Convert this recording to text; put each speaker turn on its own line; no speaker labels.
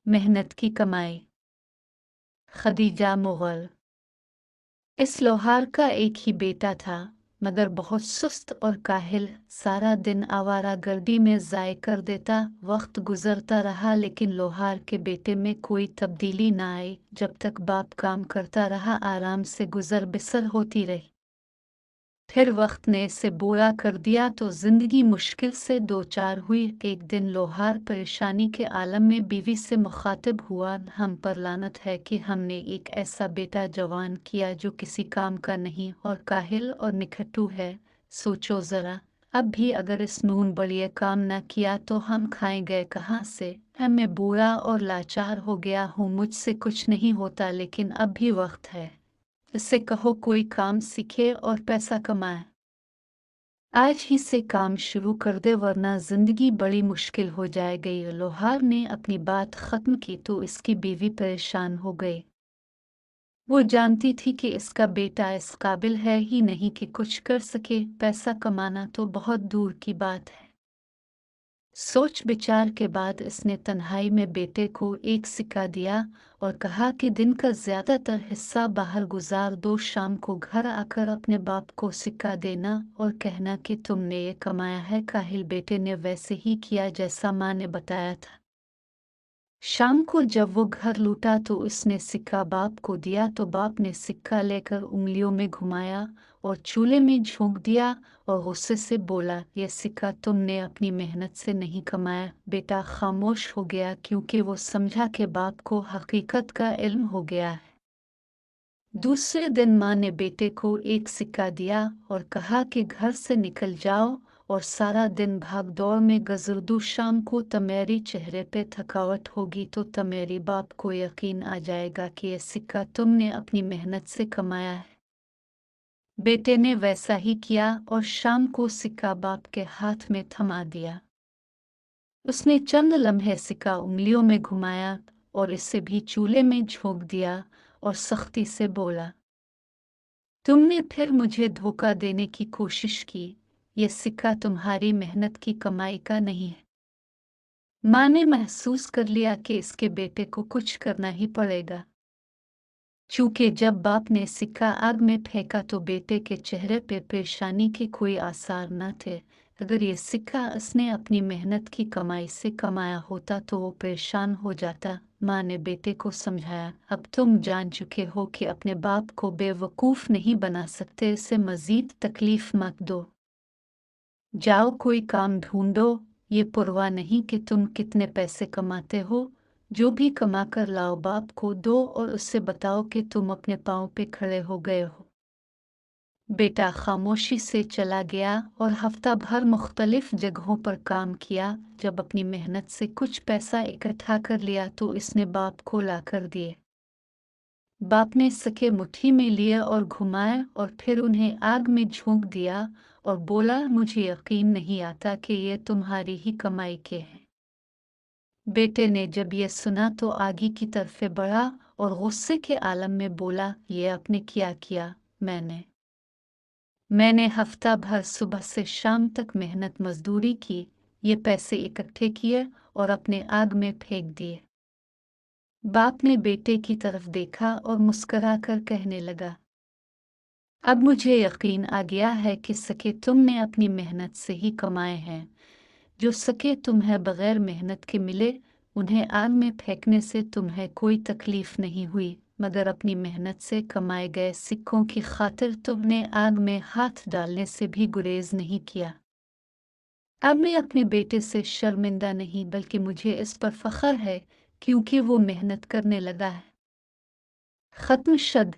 मेहनत की कमाई। खदीजा मुगल। इस लोहार का एक ही बेटा था, मगर बहुत सुस्त और काहिल। सारा दिन आवारागर्दी में ज़ाय कर देता। वक्त गुजरता रहा लेकिन लोहार के बेटे में कोई तब्दीली न आई। जब तक बाप काम करता रहा, आराम से गुजर बसर होती रही। फिर वक्त ने इसे बुरा कर दिया तो जिंदगी मुश्किल से दो चार हुई। एक दिन लोहार परेशानी के आलम में बीवी से मुखातिब हुआ, हम पर लानत है कि हमने एक ऐसा बेटा जवान किया जो किसी काम का नहीं और काहिल और निखट्टू है। सोचो ज़रा, अब भी अगर इस नून बड़िए काम न किया तो हम खाएंगे कहाँ से। मैं बूढ़ा और लाचार हो गया हूँ, मुझसे कुछ नहीं होता, लेकिन अब भी वक्त है। इससे कहो कोई काम सीखे और पैसा कमाए। आज ही से काम शुरू कर दे वरना जिंदगी बड़ी मुश्किल हो जाएगी। लोहार ने अपनी बात खत्म की तो इसकी बीवी परेशान हो गई। वो जानती थी कि इसका बेटा इस काबिल है ही नहीं कि कुछ कर सके। पैसा कमाना तो बहुत दूर की बात है। सोच विचार के बाद इसने तन्हाई में बेटे को एक सिक्का दिया और कहा कि दिन का ज्यादातर हिस्सा बाहर गुजार दो। शाम को घर आकर अपने बाप को सिक्का देना और कहना कि तुमने ये कमाया है। काहिल बेटे ने वैसे ही किया जैसा माँ ने बताया था। शाम को जब वो घर लौटा तो उसने सिक्का बाप को दिया तो बाप ने सिक्का लेकर उंगलियों में घुमाया और चूल्हे में झोंक दिया और गुस्से से बोला, ये सिक्का तुमने अपनी मेहनत से नहीं कमाया। बेटा खामोश हो गया क्योंकि वो समझा कि बाप को हकीकत का इल्म हो गया है। दूसरे दिन माँ ने बेटे को एक सिक्का दिया और कहा कि घर से निकल जाओ और सारा दिन भाग दौड़ में गुजर दो। शाम को तुम्हारी चेहरे पे थकावट होगी तो तुम्हारी बाप को यकीन आ जाएगा कि यह सिक्का तुमने अपनी मेहनत से कमाया है। बेटे ने वैसा ही किया और शाम को सिक्का बाप के हाथ में थमा दिया। उसने चंद लम्हे सिक्का उंगलियों में घुमाया और इसे भी चूल्हे में झोंक दिया और सख्ती से बोला, तुमने फिर मुझे धोखा देने की कोशिश की। यह सिक्का तुम्हारी मेहनत की कमाई का नहीं है। माँ ने महसूस कर लिया कि इसके बेटे को कुछ करना ही पड़ेगा। चूंकि जब बाप ने सिक्का आग में फेंका तो बेटे के चेहरे पे परेशानी के कोई आसार न थे। अगर ये सिक्का उसने अपनी मेहनत की कमाई से कमाया होता तो वो परेशान हो जाता। माँ ने बेटे को समझाया, अब तुम जान चुके हो कि अपने बाप को बेवकूफ़ नहीं बना सकते, इसे मज़ीद तकलीफ मत दो। जाओ कोई काम ढूंढो। ये परवाह नहीं कि तुम कितने पैसे कमाते हो, जो भी कमा कर लाओ बाप को दो और उससे बताओ कि तुम अपने पाँव पे खड़े हो गए हो। बेटा खामोशी से चला गया और हफ्ता भर मुख्तलिफ जगहों पर काम किया। जब अपनी मेहनत से कुछ पैसा इकट्ठा कर लिया तो इसने बाप को ला कर दिए। बाप ने सके मुट्ठी में लिए और घुमाए और फिर उन्हें आग में झोंक दिया और बोला, मुझे यकीन नहीं आता कि ये तुम्हारी ही कमाई के हैं। बेटे ने जब ये सुना तो आगे की तरफ बढ़ा और गुस्से के आलम में बोला, ये आपने क्या किया? मैंने हफ्ता भर सुबह से शाम तक मेहनत मजदूरी की, ये पैसे इकट्ठे किए और अपने आग में फेंक दिए। बाप ने बेटे की तरफ देखा और मुस्कुराकर कहने लगा, अब मुझे यकीन आ गया है कि सके तुमने अपनी मेहनत से ही कमाए हैं। जो सके तुम्हें बगैर मेहनत के मिले, उन्हें आग में फेंकने से तुम्हें कोई तकलीफ नहीं हुई, मगर अपनी मेहनत से कमाए गए सिक्कों की खातिर तुमने आग में हाथ डालने से भी गुरेज नहीं किया। अब मैं अपने बेटे से शर्मिंदा नहीं बल्कि मुझे इस पर फख्र है क्योंकि वो मेहनत करने लगा है। खत्म शद।